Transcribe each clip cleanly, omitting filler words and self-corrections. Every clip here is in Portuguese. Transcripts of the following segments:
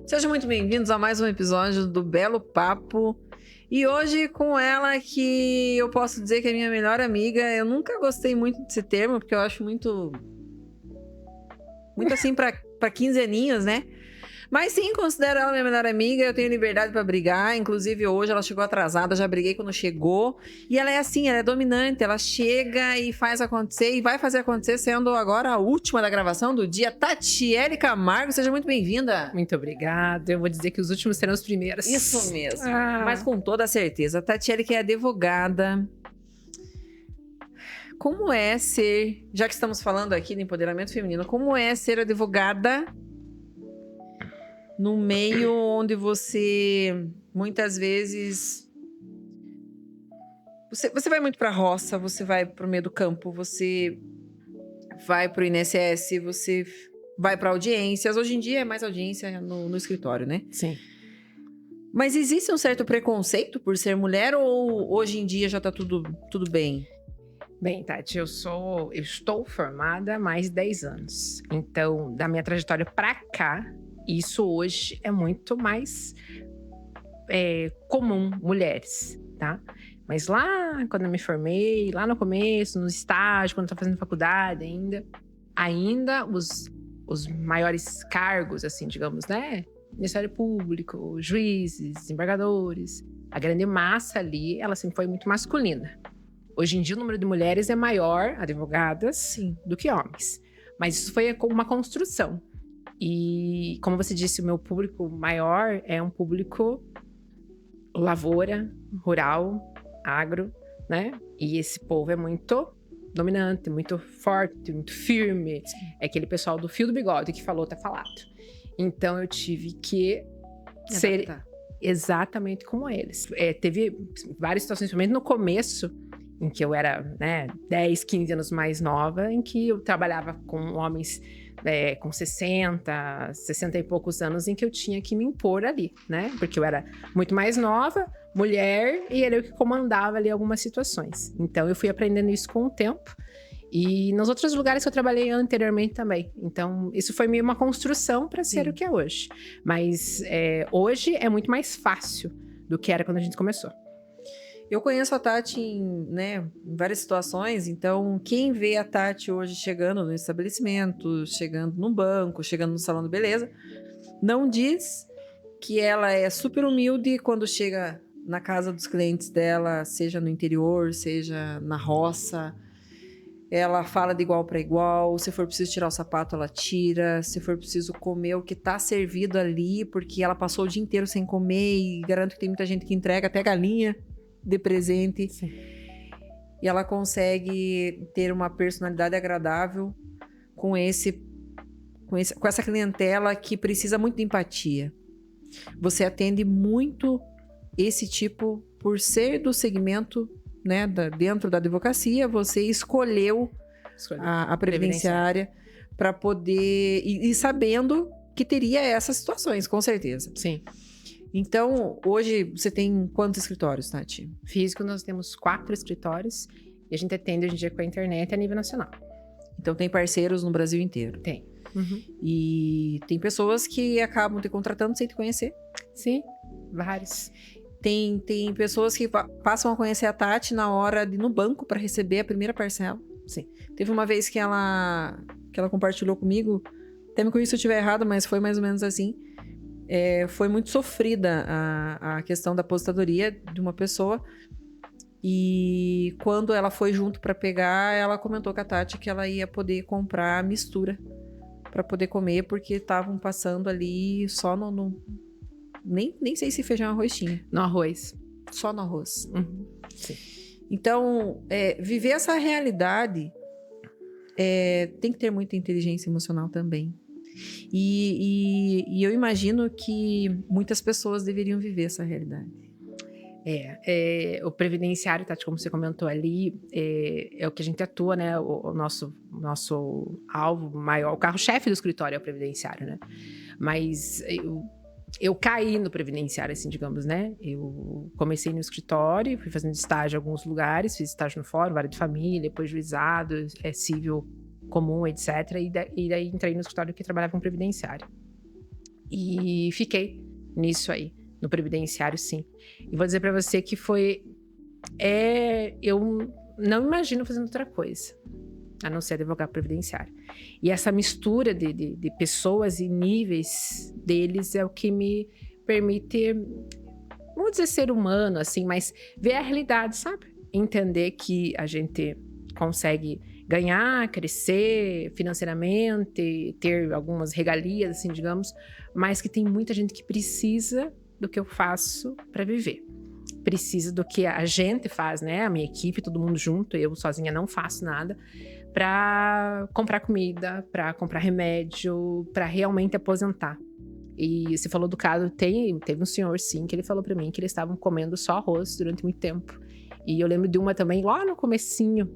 Sejam muito bem-vindos a mais um episódio do Belo Papo. E hoje com ela que eu posso dizer que é minha melhor amiga. Eu nunca gostei muito desse termo, porque eu acho muito assim pra quinzeninhos, né? Mas sim, considero ela minha melhor amiga, eu tenho liberdade pra brigar. Inclusive hoje ela chegou atrasada, já briguei quando chegou. E ela é assim, ela é dominante, ela chega e faz acontecer, e vai fazer acontecer, sendo agora a última da gravação do dia. Tatiele Camargo, seja muito bem-vinda. Muito obrigada, eu vou dizer que os últimos serão os primeiros. Isso mesmo, mas com toda certeza. A Tatiele que é advogada. Como é ser, já que estamos falando aqui de empoderamento feminino, como é ser advogada no meio onde você, muitas vezes, você vai muito para a roça, você vai para o meio do campo, você vai para o INSS, você vai para audiências. Hoje em dia é mais audiência no escritório, né? Sim. Mas existe um certo preconceito por ser mulher ou hoje em dia já tá tudo bem? Bem, Tati, eu estou formada há mais de 10 anos. Então, da minha trajetória para cá, isso hoje é muito mais comum, mulheres, tá? Mas lá, quando eu me formei, lá no começo, no estágio, quando eu estava fazendo faculdade ainda os maiores cargos, assim, digamos, né? Ministério Público, juízes, desembargadores, a grande massa ali, ela sempre foi muito masculina. Hoje em dia, o número de mulheres é maior, advogadas, sim, do que homens. Mas isso foi uma construção. E, como você disse, o meu público maior é um público lavoura, rural, agro, né? E esse povo é muito dominante, muito forte, muito firme. Sim. É aquele pessoal do fio do bigode que falou, tá falado. Então, eu tive que ser exatamente como eles. Teve várias situações, principalmente no começo, em que eu era, 10, 15 anos mais nova, em que eu trabalhava com homens com 60 e poucos anos, em que eu tinha que me impor ali, né? Porque eu era muito mais nova, mulher, e era eu que comandava ali algumas situações. Então, eu fui aprendendo isso com o tempo. E nos outros lugares que eu trabalhei anteriormente também. Então, isso foi meio uma construção para ser o que é hoje. Mas hoje é muito mais fácil do que era quando a gente começou. Eu conheço a Tati em várias situações, então quem vê a Tati hoje chegando no estabelecimento, chegando no banco, chegando no salão de beleza, não diz que ela é super humilde quando chega na casa dos clientes dela, seja no interior, seja na roça. Ela fala de igual para igual, se for preciso tirar o sapato, ela tira. Se for preciso comer o que tá servido ali, porque ela passou o dia inteiro sem comer, e garanto que tem muita gente que entrega até galinha de presente. Sim. E ela consegue ter uma personalidade agradável com essa clientela que precisa muito de empatia. Você atende muito esse tipo por ser do segmento, dentro da advocacia, você escolheu a previdenciária para poder e sabendo que teria essas situações, com certeza. Sim. Então, hoje você tem quantos escritórios, Tati? Físico, nós temos 4 escritórios e a gente atende hoje em dia com a internet a nível nacional. Então, tem parceiros no Brasil inteiro? Tem. Uhum. E tem pessoas que acabam te contratando sem te conhecer? Sim, vários. Tem pessoas que passam a conhecer a Tati na hora de ir no banco para receber a primeira parcela. Sim. Teve uma vez que ela compartilhou comigo, até me corrija se eu estiver errado, mas foi mais ou menos assim. Foi muito sofrida a questão da aposentadoria de uma pessoa. E quando ela foi junto para pegar, ela comentou com a Tati que ela ia poder comprar a mistura para poder comer, porque estavam passando ali só nem sei se feijão e arroz tinha. No arroz. Só no arroz. Uhum. Sim. Então, viver essa realidade tem que ter muita inteligência emocional também. E eu imagino que muitas pessoas deveriam viver essa realidade. O previdenciário, Tati, como você comentou ali, é o que a gente atua, né? O nosso alvo maior, o carro-chefe do escritório é o previdenciário, né? Mas eu caí no previdenciário, assim, digamos, né? Eu comecei no escritório, fui fazendo estágio em alguns lugares, fiz estágio no fórum, vara de família, depois juizado, civil comum, etc. E daí entrei no escritório que trabalhava com previdenciário. E fiquei nisso aí, no previdenciário, sim. E vou dizer pra você que eu não imagino fazendo outra coisa, a não ser advogado previdenciário. E essa mistura de pessoas e níveis deles é o que me permite, vamos dizer, ser humano, assim, mas ver a realidade, sabe? Entender que a gente consegue ganhar, crescer financeiramente, ter algumas regalias, assim, digamos, mas que tem muita gente que precisa do que eu faço para viver. Precisa do que a gente faz, né? A minha equipe, todo mundo junto, eu sozinha não faço nada, para comprar comida, para comprar remédio, para realmente aposentar. E você falou do caso, teve um senhor, sim, que ele falou para mim que eles estavam comendo só arroz durante muito tempo. E eu lembro de uma também, lá no comecinho,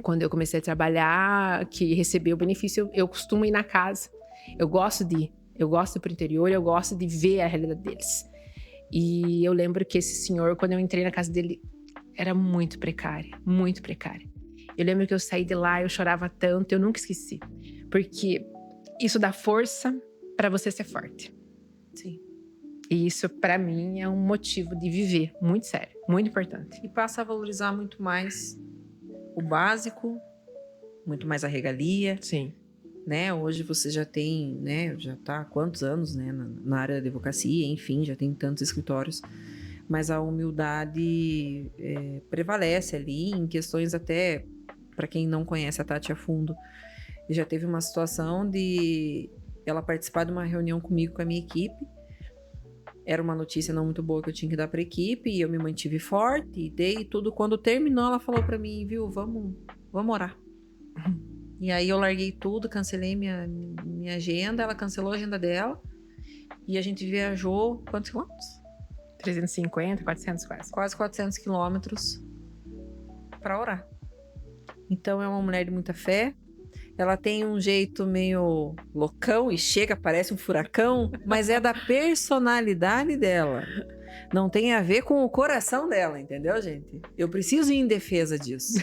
quando eu comecei a trabalhar, que recebi o benefício, eu costumo ir na casa. Eu gosto de ir pro interior, eu gosto de ver a realidade deles. E eu lembro que esse senhor, quando eu entrei na casa dele, era muito precária, muito precária. Eu lembro que eu saí de lá, eu chorava tanto, eu nunca esqueci. Porque isso dá força para você ser forte. Sim. E isso, para mim, é um motivo de viver, muito sério, muito importante. E passa a valorizar muito mais o básico, muito mais a regalia. Sim. Né? Hoje você já tem, né? Já tá há quantos anos, né? Na área da advocacia, enfim, já tem tantos escritórios. Mas a humildade prevalece ali em questões até, para quem não conhece a Tati a fundo, já teve uma situação de ela participar de uma reunião comigo, com a minha equipe. Era uma notícia não muito boa que eu tinha que dar para a equipe e eu me mantive forte e dei tudo. Quando terminou, ela falou para mim, viu, vamos orar. E aí eu larguei tudo, cancelei minha agenda, ela cancelou a agenda dela e a gente viajou quantos quilômetros? 350, 400 quase. Quase 400 quilômetros para orar. Então é uma mulher de muita fé. Ela tem um jeito meio loucão e chega, parece um furacão, mas é da personalidade dela. Não tem a ver com o coração dela, entendeu, gente? Eu preciso ir em defesa disso.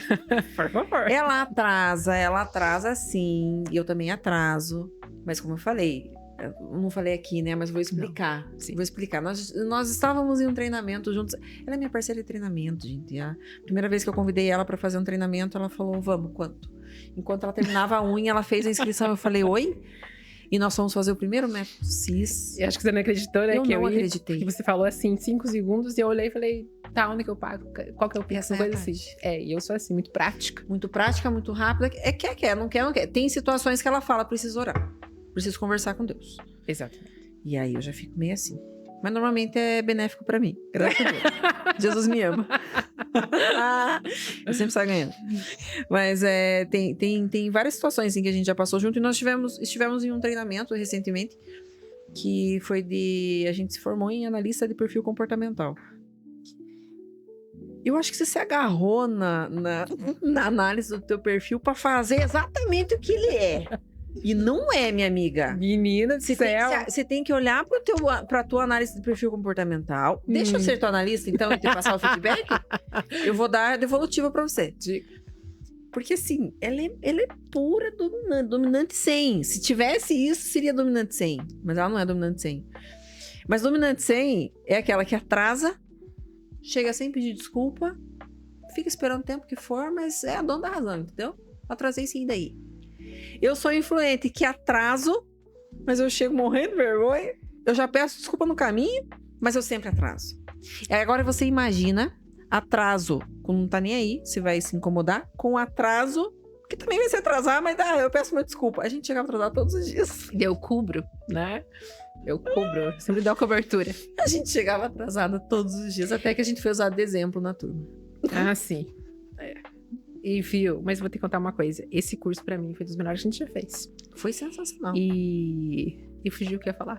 Por favor. Ela atrasa sim, e eu também atraso. Mas como eu falei, eu não falei aqui, né? Mas vou explicar. Vou explicar. Nós estávamos em um treinamento juntos. Ela é minha parceira de treinamento, gente. A primeira vez que eu convidei ela para fazer um treinamento, ela falou, vamos, quanto? Enquanto ela terminava a unha, ela fez a inscrição. Eu falei, oi? E nós fomos fazer o primeiro método CIS. Eu acho que você não acreditou, né? Eu não acreditei. Que você falou assim, 5 segundos, e eu olhei e falei, tá, onde que eu pago? Qual que é o preço? Essa Coisa assim. E eu sou assim, muito prática. Muito prática, muito rápida. Quer, não quer. Tem situações que ela fala, preciso orar. Preciso conversar com Deus. Exatamente. E aí eu já fico meio assim. Mas normalmente é benéfico pra mim. Graças a Deus. Jesus me ama. Eu sempre saio ganhando. Mas tem várias situações em que a gente já passou junto. E nós estivemos em um treinamento recentemente que foi a gente se formou em analista de perfil comportamental. Eu acho que você se agarrou na análise do teu perfil pra fazer exatamente o que ele é. E não é, minha amiga. Menina do céu. Você tem que olhar pra tua análise de perfil comportamental. Deixa eu ser tua analista, então, e te passar o feedback. Eu vou dar a devolutiva pra você. Porque, assim, ela é pura dominante 100. Se tivesse isso, seria dominante 100. Mas ela não é dominante 100. Mas dominante 100 é aquela que atrasa, chega sem pedir desculpa, fica esperando o tempo que for, mas é a dona da razão, entendeu? Atrasei sim daí. Eu sou influente que atraso, mas eu chego morrendo de vergonha. Eu já peço desculpa no caminho, mas eu sempre atraso. E agora você imagina atraso, quando não tá nem aí, se vai se incomodar, com atraso, que também vai se atrasar, mas eu peço uma desculpa. A gente chegava atrasado todos os dias. Eu cubro, né? Eu cubro, sempre dou a cobertura. A gente chegava atrasada todos os dias, até que a gente foi usado de exemplo na turma. Ah, sim. E, viu, mas vou te contar uma coisa. Esse curso, pra mim, foi dos melhores que a gente já fez. Foi sensacional. E fugiu o que eu ia falar.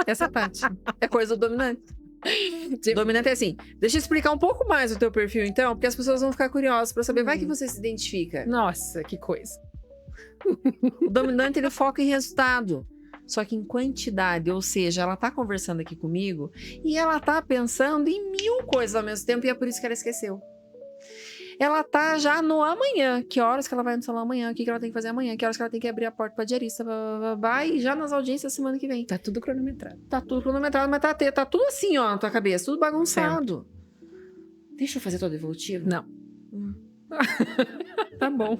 Essa parte é coisa do dominante. Dominante é assim, deixa eu explicar um pouco mais o teu perfil, então, porque as pessoas vão ficar curiosas pra saber, vai que você se identifica. Nossa, que coisa. O dominante, ele foca em resultado. Só que em quantidade, ou seja, ela tá conversando aqui comigo e ela tá pensando em 1000 coisas ao mesmo tempo e é por isso que ela esqueceu. ela tá já no amanhã. Que horas que ela vai no salão amanhã? O que ela tem que fazer amanhã? Que horas que ela tem que abrir a porta pra diarista? E já nas audiências semana que vem. Tá tudo cronometrado. Tá tudo cronometrado, mas tá tudo assim, ó, na tua cabeça. Tudo bagunçado. Deixa eu fazer todo evolutivo? Não. Tá bom.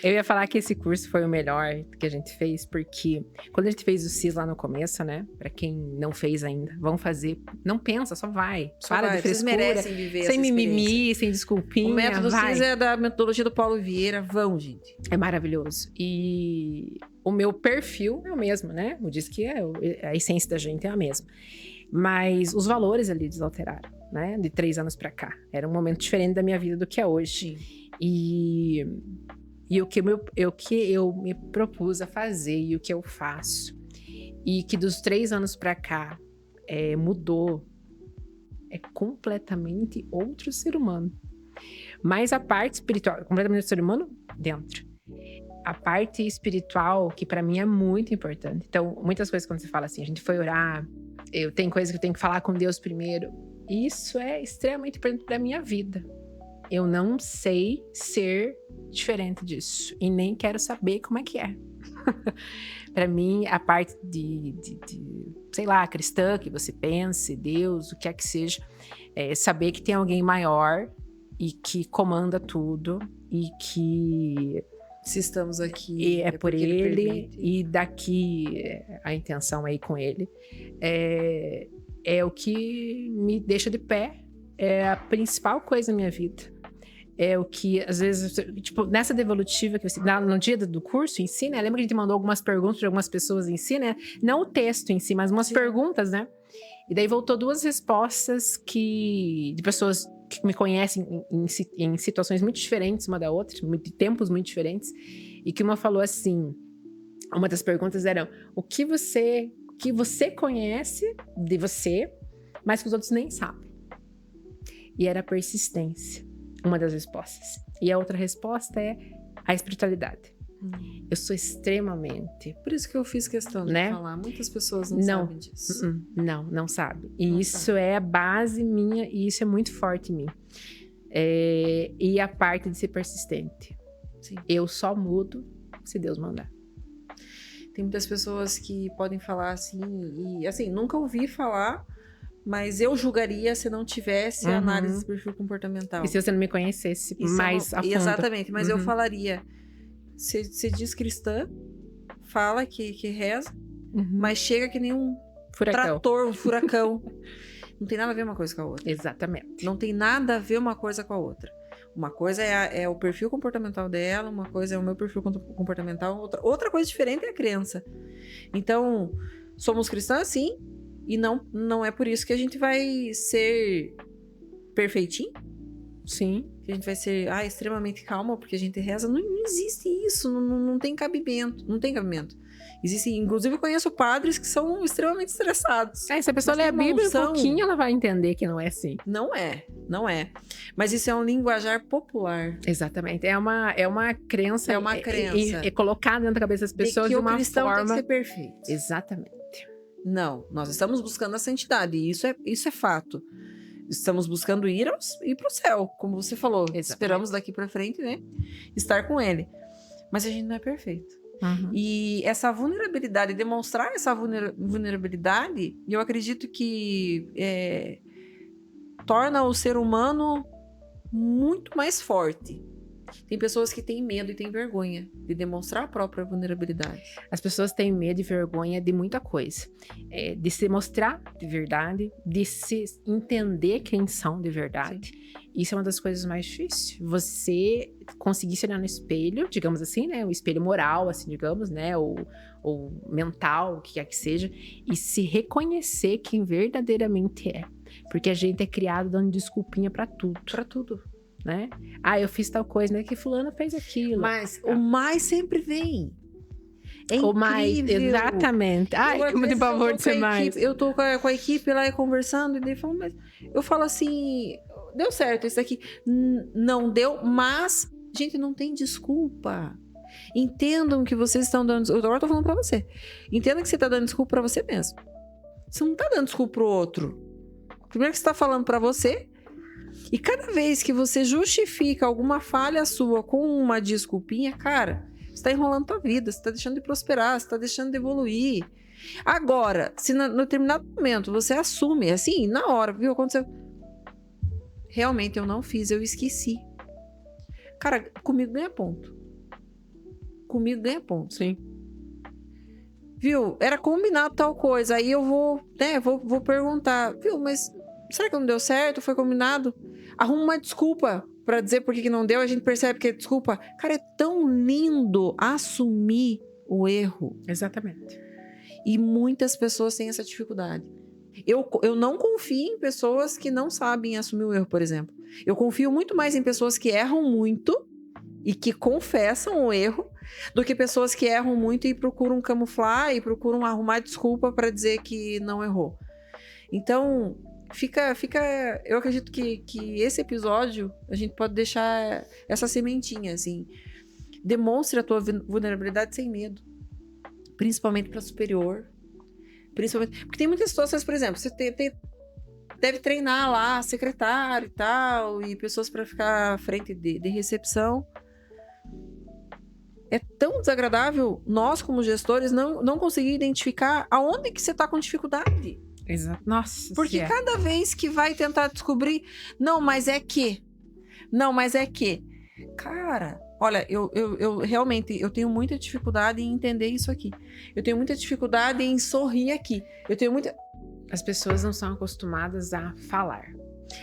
Eu ia falar que esse curso foi o melhor que a gente fez, porque quando a gente fez o CIS lá no começo, né? Pra quem não fez ainda, vão fazer. Não pensa, só vai. Para de Vocês frescura. merecem viver essa Sem experiência. mimimi, sem desculpinha. O método vai. CIS é da metodologia do Paulo Vieira. Vão, gente. É maravilhoso. E o meu perfil é o mesmo, né? Eu disse que a essência da gente é a mesma. Mas os valores ali desalteraram, né? De 3 anos pra cá. Era um momento diferente da minha vida do que é hoje. Sim. E o que eu me propus a fazer e o que eu faço. E que dos 3 anos pra cá mudou. É completamente outro ser humano. Mas a parte espiritual, completamente outro ser humano dentro. A parte espiritual, que pra mim é muito importante. Então, muitas coisas quando você fala assim, a gente foi orar, tem coisa que eu tenho que falar com Deus primeiro. Isso é extremamente importante pra minha vida. Eu não sei ser diferente disso. E nem quero saber como é que é. Pra mim, a parte de, sei lá, cristã, que você pense, Deus, o que é que seja, saber que tem alguém maior e que comanda tudo e que Se estamos aqui, e é por porque ele permite. e daqui a intenção aí com ele é o que me deixa de pé, é a principal coisa na minha vida. É o que, às vezes, tipo, nessa devolutiva que você, no dia do curso em si, né? Lembra que a gente mandou algumas perguntas de algumas pessoas em si, né? Não o texto em si, mas umas perguntas, né? E daí voltou 2 respostas de pessoas que me conhecem em situações muito diferentes uma da outra, de tempos muito diferentes, e que uma falou assim, uma das perguntas era, o que você conhece de você, mas que os outros nem sabem? E era a persistência, uma das respostas. E a outra resposta é a espiritualidade. Eu sou extremamente... Por isso que eu fiz questão de Né? falar. Muitas pessoas não sabem disso. Não sabe. E Não isso sabe. é a base minha, e isso é muito forte em mim. E a parte de ser persistente. Sim. Eu só mudo se Deus mandar. Tem muitas pessoas que podem falar assim, e assim, nunca ouvi falar, mas eu julgaria se não tivesse a análise de perfil comportamental. E se você não me conhecesse Isso mais a fundo. Exatamente, mas eu Uhum. falaria, você diz cristã, fala que reza, Uhum. mas chega que nem um Furacão. trator, um furacão. Não tem nada a ver uma coisa com a outra. Exatamente. Não tem nada a ver uma coisa com a outra. Uma coisa é o perfil comportamental dela, uma coisa é o meu perfil comportamental, outra coisa diferente é a crença. Então, somos cristãs, sim, e não é por isso que a gente vai ser perfeitinho, Sim. que a gente vai ser extremamente calma porque a gente reza. Não existe isso, não tem cabimento, não tem cabimento. Existem, inclusive eu conheço padres que são extremamente estressados. Se a pessoa Mas ler a tem uma Bíblia unção. um pouquinho, ela vai entender que não é assim. Não é. Mas isso é um linguajar popular. Exatamente. É uma crença. É uma crença. É colocada dentro da cabeça das pessoas de que de o uma cristão tem que forma. ser perfeito. Exatamente. Não, nós estamos buscando a santidade, e isso é fato. Estamos buscando ir para o céu, como você falou. Exatamente. Esperamos daqui para frente, né? Estar com ele. Mas a gente não é perfeito. Uhum. E essa vulnerabilidade, demonstrar essa vulnerabilidade, eu acredito que torna o ser humano muito mais forte. Tem pessoas que têm medo e têm vergonha de demonstrar a própria vulnerabilidade. As pessoas têm medo e vergonha de muita coisa. De se mostrar de verdade, de se entender quem são de verdade. Isso é uma das coisas mais difíceis. Você conseguir se olhar no espelho, digamos assim, né? O espelho moral, assim, digamos, né? Ou mental, o que quer que seja. E se reconhecer quem verdadeiramente é. Porque a gente é criado dando desculpinha pra tudo. Pra tudo. Né? Eu fiz tal coisa, né? Que fulano fez aquilo. Mas o mais sempre vem. É o mais, incrível. exatamente. Como tem pavor de ser mais. Eu tô com a equipe lá conversando, e daí falam, mas eu falo assim, deu certo isso daqui. Não deu, mas, gente, não tem desculpa. Entendam que vocês estão dando... Eu agora tô falando pra você. Entenda que você tá dando desculpa pra você mesmo. Você não tá dando desculpa pro outro. Primeiro que você tá falando pra você, E cada vez que você justifica alguma falha sua com uma desculpinha, cara, você tá enrolando tua vida, você tá deixando de prosperar, você tá deixando de evoluir. Agora, se no determinado momento você assume, assim, na hora, viu, aconteceu. Realmente eu não fiz, eu esqueci. Cara, comigo ganha ponto. Comigo ganha ponto. Sim. Viu? Era combinado tal coisa. Aí eu vou, né, vou perguntar. Viu, mas será que não deu certo? Foi combinado? Arruma uma desculpa pra dizer por que não deu. A gente percebe que é desculpa. Cara, é tão lindo assumir o erro. Exatamente. E muitas pessoas têm essa dificuldade. Eu não confio em pessoas que não sabem assumir o erro, por exemplo. Eu confio muito mais em pessoas que erram muito e que confessam o erro do que pessoas que erram muito e procuram camuflar e procuram arrumar desculpa para dizer que não errou. Então, eu acredito que esse episódio a gente pode deixar essa sementinha, assim. Demonstre a tua vulnerabilidade sem medo. Principalmente para superior. Principalmente, porque tem muitas situações, por exemplo, você deve treinar lá secretário e tal, e pessoas para ficar à frente de recepção. É tão desagradável nós, como gestores, não conseguir identificar aonde que você está com dificuldade. Exato. Nossa. Porque cada vez que vai tentar descobrir, não, mas é que. Cara, olha, eu realmente eu tenho muita dificuldade em entender isso aqui. Eu tenho muita dificuldade em sorrir aqui. As pessoas não são acostumadas a falar.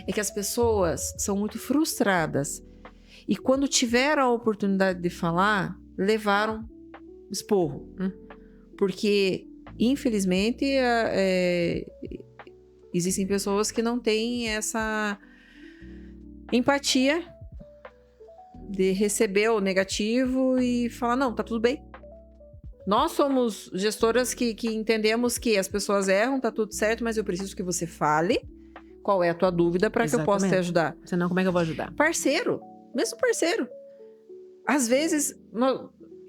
É que as pessoas são muito frustradas. E quando tiveram a oportunidade de falar, levaram esporro. Porque, infelizmente, existem pessoas que não têm essa empatia de receber o negativo e falar, não, tá tudo bem. Nós somos gestoras que entendemos que as pessoas erram, tá tudo certo, mas eu preciso que você fale qual é a tua dúvida para que eu possa te ajudar. Senão, como é que eu vou ajudar? Parceiro, mesmo parceiro. Às vezes,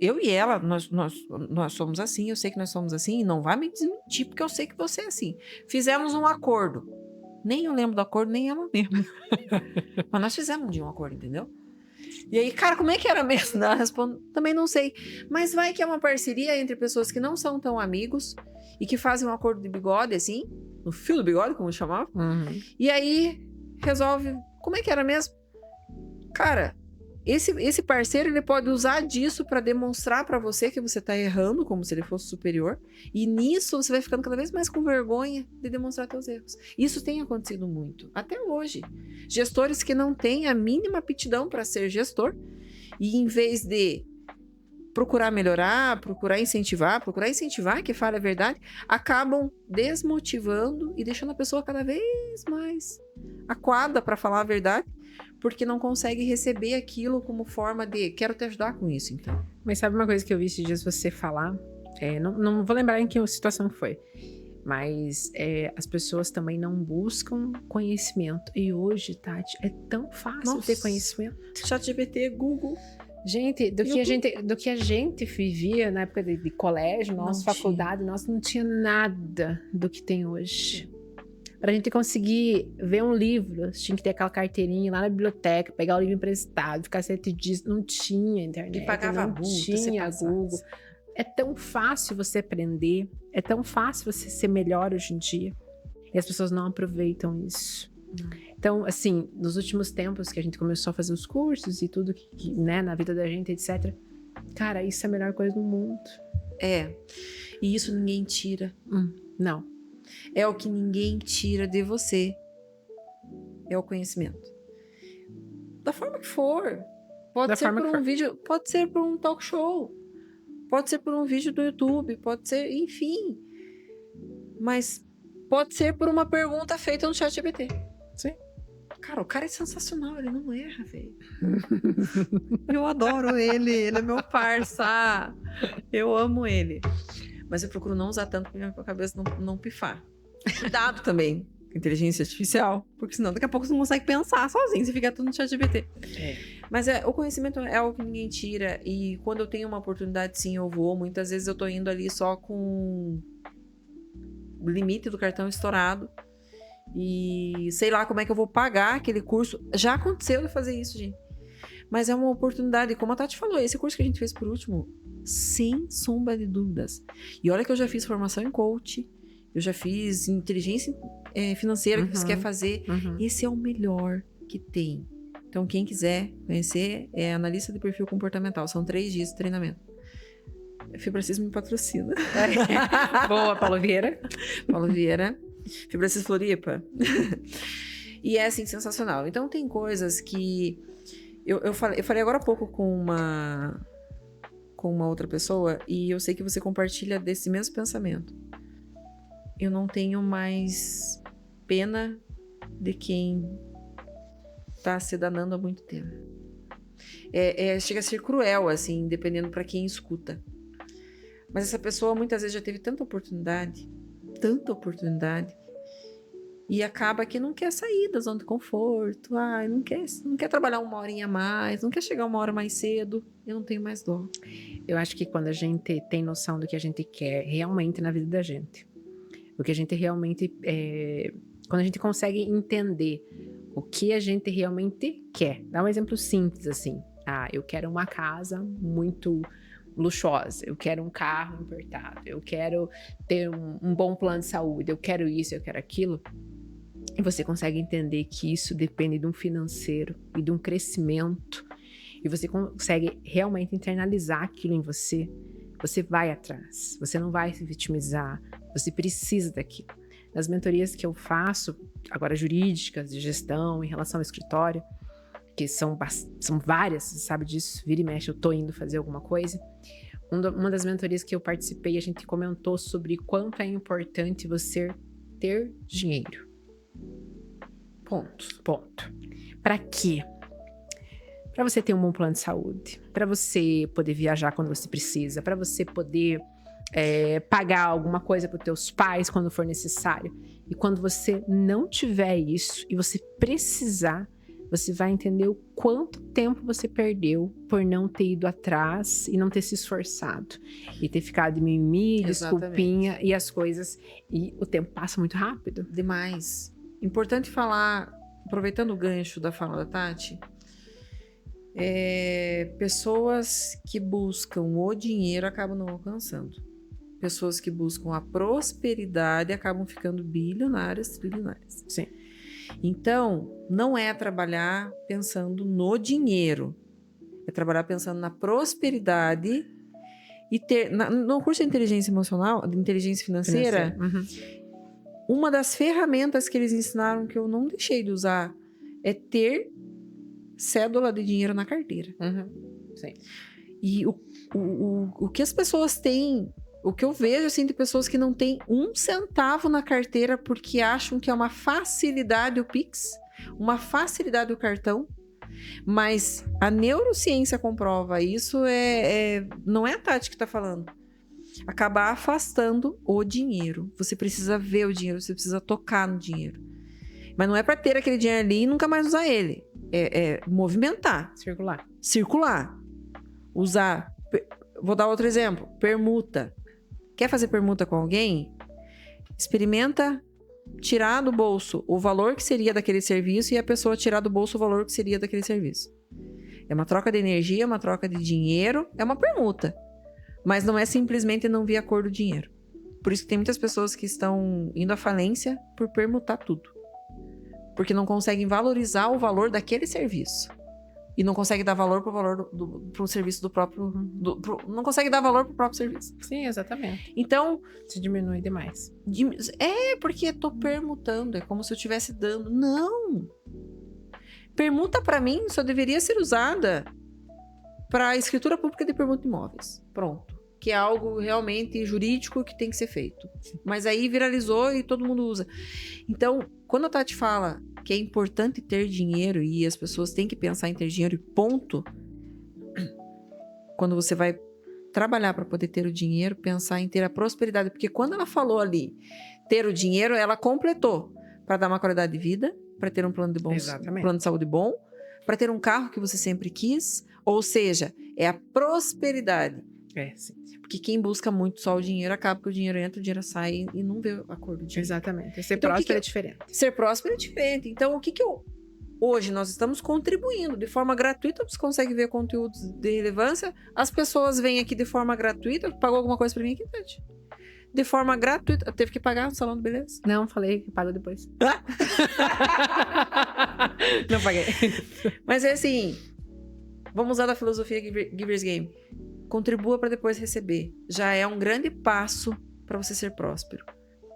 eu e ela, nós somos assim, eu sei que nós somos assim, e não vai me desmentir, porque eu sei que você é assim. Fizemos um acordo. Nem eu lembro do acordo, nem ela lembra. Mas nós fizemos um acordo, entendeu? E aí, cara, como é que era mesmo? Ela responde, também não sei. Mas vai que é uma parceria entre pessoas que não são tão amigos e que fazem um acordo de bigode, assim, no fio do bigode, como chamava. E aí, resolve, como é que era mesmo? Cara, esse parceiro, ele pode usar disso para demonstrar para você que você tá errando, como se ele fosse superior. E nisso, você vai ficando cada vez mais com vergonha de demonstrar seus erros. Isso tem acontecido muito, até hoje. Gestores que não têm a mínima aptidão para ser gestor. E em vez de procurar melhorar, procurar incentivar que fale a verdade, acabam desmotivando e deixando a pessoa cada vez mais acuada para falar a verdade, porque não consegue receber aquilo como forma de quero te ajudar com isso, então. Mas sabe uma coisa que eu vi esses dias você falar? Não vou lembrar em que situação foi, mas as pessoas também não buscam conhecimento. E hoje, Tati, é tão fácil ter conhecimento. ChatGPT, Google. Gente, do que a gente vivia na época de colégio, nossa faculdade, nossa, não tinha nada do que tem hoje. Pra gente conseguir ver um livro, tinha que ter aquela carteirinha lá na biblioteca, pegar o livro emprestado, ficar 7 dias, não tinha internet, e pagava não tinha Google. É tão fácil você aprender, é tão fácil você ser melhor hoje em dia. E as pessoas não aproveitam isso. Então, assim, nos últimos tempos que a gente começou a fazer os cursos e tudo que né, na vida da gente, etc. Cara, isso é a melhor coisa do mundo. É. E isso ninguém tira. Não. É o que ninguém tira de você. É o conhecimento. Da forma que for. Pode ser por um vídeo, pode ser por um talk show. Pode ser por um vídeo do YouTube, pode ser, enfim. Mas pode ser por uma pergunta feita no ChatGPT. Sim. Cara, o cara é sensacional, ele não erra, velho. Eu adoro ele é meu parça. Eu amo ele. Mas eu procuro não usar tanto pra minha cabeça não pifar. Cuidado também com inteligência artificial, porque senão daqui a pouco você não consegue pensar sozinho, você fica tudo no ChatGPT. Mas o conhecimento é algo que ninguém tira, e quando eu tenho uma oportunidade, sim, eu vou. Muitas vezes eu tô indo ali só com o limite do cartão estourado, E sei lá como é que eu vou pagar aquele curso. Já aconteceu de fazer isso, gente. Mas é uma oportunidade. Como a Tati falou, esse curso que a gente fez por último, sem sombra de dúvidas. E olha que eu já fiz formação em coach, eu já fiz inteligência financeira que você quer fazer. Esse é o melhor que tem. Então, quem quiser conhecer, é analista de perfil comportamental. São 3 dias de treinamento. Fibracis me patrocina. Boa, Paulo Vieira. Paulo Vieira. Fibracis Floripa. E é, assim, sensacional. Então, tem coisas que... Eu falei agora há pouco com uma outra pessoa, e eu sei que você compartilha desse mesmo pensamento. Eu não tenho mais pena de quem tá se danando há muito tempo. Chega a ser cruel, assim, dependendo para quem escuta. Mas essa pessoa muitas vezes já teve tanta oportunidade, e acaba que não quer sair da zona de conforto, não quer trabalhar 1 horinha a mais, não quer chegar 1 hora mais cedo. Eu não tenho mais dó. Eu acho que quando a gente tem noção do que a gente quer realmente na vida da gente, o que a gente realmente... quando a gente consegue entender o que a gente realmente quer. Dá um exemplo simples, assim. Eu quero uma casa muito luxuosa, eu quero um carro importado, eu quero ter um bom plano de saúde, eu quero isso, eu quero aquilo. E você consegue entender que isso depende de um financeiro e de um crescimento, e você consegue realmente internalizar aquilo em você, você vai atrás, você não vai se vitimizar, você precisa daquilo. Nas mentorias que eu faço, agora jurídicas, de gestão, em relação ao escritório, que são várias, você sabe disso, vira e mexe, eu tô indo fazer alguma coisa. Uma das mentorias que eu participei, a gente comentou sobre quanto é importante você ter dinheiro. Ponto. Para quê? Para você ter um bom plano de saúde, para você poder viajar quando você precisa, para você poder pagar alguma coisa para os teus pais quando for necessário. E quando você não tiver isso e você precisar, você vai entender o quanto tempo você perdeu por não ter ido atrás e não ter se esforçado. E ter ficado de mimimi, desculpinha e as coisas. E o tempo passa muito rápido. Demais. Importante falar, aproveitando o gancho da fala da Tati, pessoas que buscam o dinheiro acabam não alcançando. Pessoas que buscam a prosperidade acabam ficando bilionárias, trilionárias. Sim. Então, não é trabalhar pensando no dinheiro. É trabalhar pensando na prosperidade e ter... No curso de inteligência emocional, de inteligência financeira, uma das ferramentas que eles ensinaram que eu não deixei de usar é ter cédula de dinheiro na carteira. Sim. E o que as pessoas têm... O que eu vejo, assim, de pessoas que não têm 1 centavo na carteira porque acham que é uma facilidade o Pix, uma facilidade o cartão, mas a neurociência comprova isso, não é a Tati que está falando. Acabar afastando o dinheiro. Você precisa ver o dinheiro, você precisa tocar no dinheiro. Mas não é para ter aquele dinheiro ali e nunca mais usar ele. É movimentar. Circular. Usar. Vou dar outro exemplo. Permuta. Quer fazer permuta com alguém? Experimenta tirar do bolso o valor que seria daquele serviço e a pessoa tirar do bolso o valor que seria daquele serviço. É uma troca de energia, é uma troca de dinheiro, é uma permuta. Mas não é simplesmente não vir a cor do dinheiro. Por isso que tem muitas pessoas que estão indo à falência por permutar tudo. Porque não conseguem valorizar o valor daquele serviço. E não consegue dar valor pro serviço do próprio... não consegue dar valor pro próprio serviço. Sim, exatamente. Então... Se diminui demais. Porque tô permutando. É como se eu estivesse dando. Não! Permuta, para mim, só deveria ser usada para escritura pública de permuta de imóveis. Pronto. Que é algo realmente jurídico que tem que ser feito. Mas aí viralizou e todo mundo usa. Então, quando a Tati fala que é importante ter dinheiro e as pessoas têm que pensar em ter dinheiro e ponto, quando você vai trabalhar para poder ter o dinheiro, pensar em ter a prosperidade. Porque quando ela falou ali ter o dinheiro, ela completou para dar uma qualidade de vida, para ter um plano de saúde bom, para ter um carro que você sempre quis. Ou seja, é a prosperidade. Sim. Porque quem busca muito só o dinheiro, acaba que o dinheiro entra, o dinheiro sai e não vê a cor do dinheiro. Exatamente. Ser Então, próspero é diferente. Ser próspero é diferente. Então, o que eu... Hoje, nós estamos contribuindo de forma gratuita. Você consegue ver conteúdos de relevância. As pessoas vêm aqui de forma gratuita. Pagou alguma coisa pra mim aqui, Tati? De forma gratuita. Teve que pagar no salão de beleza? Não, falei que pago depois. Não paguei. Mas é assim, vamos usar da filosofia Givers Game. Contribua para depois receber. Já é um grande passo para você ser próspero.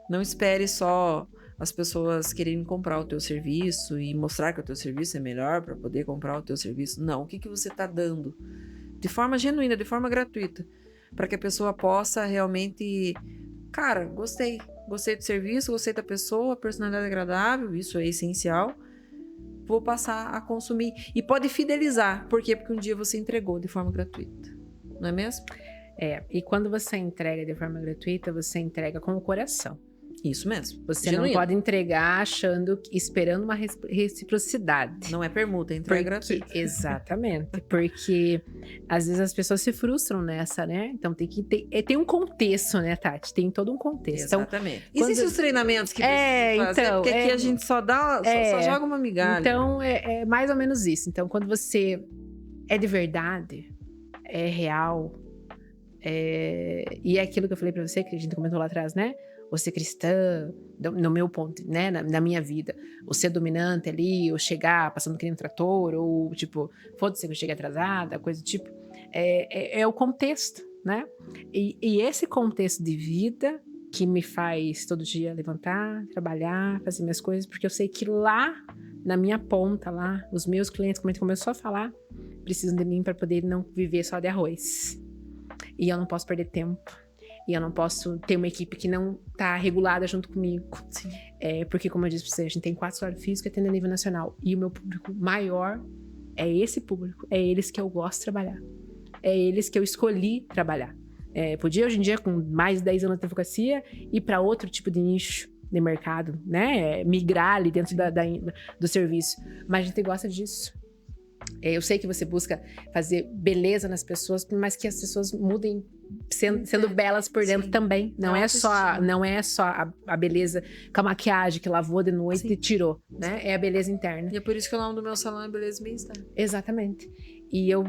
Não espere só as pessoas quererem comprar o teu serviço e mostrar que o teu serviço é melhor para poder comprar o teu serviço. Não, o que você está dando? De forma genuína, de forma gratuita. Para que a pessoa possa realmente... Cara, gostei do serviço, gostei da pessoa, a personalidade agradável, isso é essencial. Vou passar a consumir. E pode fidelizar. Por quê? Porque um dia você entregou de forma gratuita. Não é mesmo? E quando você entrega de forma gratuita, você entrega com o coração. Isso mesmo. Você não pode entregar esperando uma reciprocidade. Não é permuta, é entrega gratuita. Exatamente. Porque às vezes as pessoas se frustram nessa, né? Então tem um contexto, né, Tati? Tem todo um contexto. Exatamente. Então, existem os treinamentos que precisa fazer, então, porque aqui a gente só joga uma migalha. Então, é mais ou menos isso. Então, quando você é de verdade, é real, e é aquilo que eu falei pra você, que a gente comentou lá atrás, né? Você cristã, no meu ponto, né, na minha vida, ou ser dominante ali, ou chegar passando que nem um trator, ou tipo, foda-se que eu cheguei atrasada, coisa do tipo, é o contexto, né? E esse contexto de vida que me faz todo dia levantar, trabalhar, fazer minhas coisas, porque eu sei que lá, na minha ponta, lá, os meus clientes, como a gente começou a falar, precisam de mim para poder não viver só de arroz. E eu não posso perder tempo. E eu não posso ter uma equipe que não tá regulada junto comigo. Sim. Porque, como eu disse pra você, a gente tem 4 escritórios físicos que atendem a nível nacional. E o meu público maior é esse público. É eles que eu gosto de trabalhar. É eles que eu escolhi trabalhar. Podia, hoje em dia, com mais de 10 anos de advocacia, ir para outro tipo de nicho de mercado, né? Migrar ali dentro do serviço. Mas a gente gosta disso. Eu sei que você busca fazer beleza nas pessoas, mas que as pessoas mudem sendo belas por dentro. Sim. Também. Não é só a beleza com a maquiagem que lavou de noite. Sim. E tirou, né? É a beleza interna. E é por isso que o nome do meu salão é Beleza e Bem-Estar. Exatamente. E eu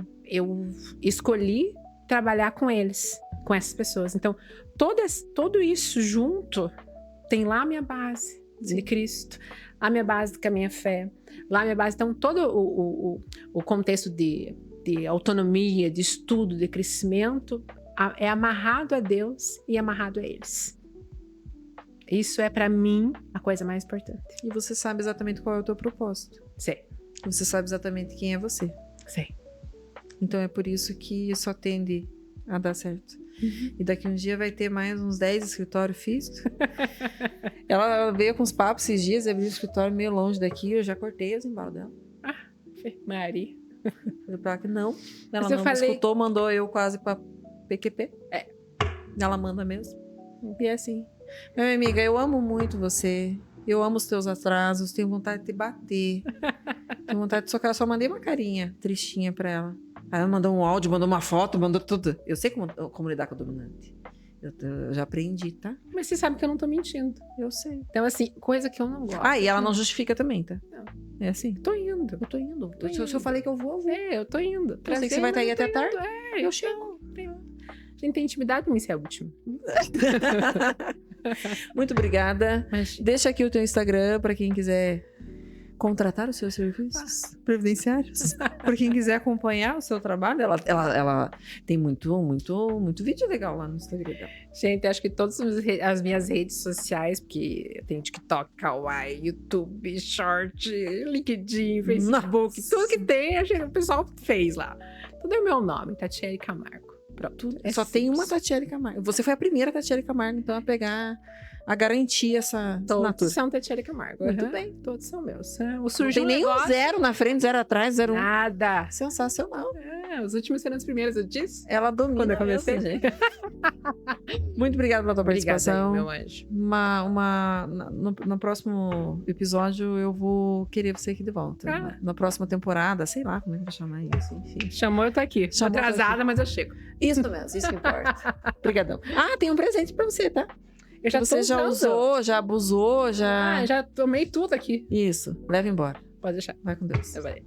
escolhi trabalhar com eles, com essas pessoas. Então, tudo isso junto tem lá a minha base de Cristo, a minha base com a minha fé, lá a minha base. Então, todo o contexto de autonomia, de estudo, de crescimento é amarrado a Deus e amarrado a eles. Isso é, para mim, a coisa mais importante. E você sabe exatamente qual é o teu propósito. Sei. Você sabe exatamente quem é você. Sei. Então, é por isso que só tende a dar certo. Uhum. E daqui um dia vai ter mais uns 10 escritórios físicos. Ela veio com os papos esses dias, abriu um escritório meio longe daqui, eu já cortei as embalos dela. Maria. Falei pra ela que não. Ela Mas não me escutou, mandou eu quase pra PQP. Ela manda mesmo. E é assim. Minha amiga, eu amo muito você. Eu amo os teus atrasos, tenho vontade de te bater. Tenho vontade de socar. Eu só mandei uma carinha tristinha pra ela. Aí ela mandou um áudio, mandou uma foto, mandou tudo. Eu sei como lidar com o dominante. Eu já aprendi, tá? Mas você sabe que eu não tô mentindo. Eu sei. Então, assim, coisa que eu não gosto. E ela não justifica também, tá? Não. É assim? Tô indo. Eu tô indo. Se eu falei que eu vou, eu vou. Eu tô indo. Eu sei que você vai estar aí até tarde. Eu chego. A gente tem intimidade pra mim ser a última. Muito obrigada. Mas... Deixa aqui o teu Instagram pra quem quiser contratar os seus serviços previdenciários. Pra quem quiser acompanhar o seu trabalho. Ela tem muito vídeo legal lá no Instagram dela. Gente, acho que todas as minhas redes sociais, porque eu tenho TikTok, Kawaii, YouTube, Short, LinkedIn, Facebook, tudo que tem, o pessoal fez lá. Tudo é o meu nome, Tatiele Camargo. Pronto. Só tem uma Tatiele Camargo. Você foi a primeira Tatiele Camargo, então, a pegar, a garantir essa assinatura. Todos são Tatiele Camargo. Muito bem. Todos são meus. Não tem nem um 0 na frente, 0 atrás, 0 Nada. Sensacional. Os últimos serão os primeiros, eu disse. Ela domina. Quando eu comecei. Gente. Muito obrigada pela tua participação. Obrigada, meu anjo. No próximo episódio, eu vou querer você aqui de volta. Na próxima temporada, sei lá como é que vai chamar isso, enfim. Chamou, eu tô aqui. Tô atrasada, mas eu chego. Isso mesmo, isso que importa. Obrigadão. Ah, tem um presente pra você, tá? Eu já Você tô já usando. usou, já abusou, já... Já tomei tudo aqui. Isso, leva embora. Pode deixar. Vai com Deus. Eu falei.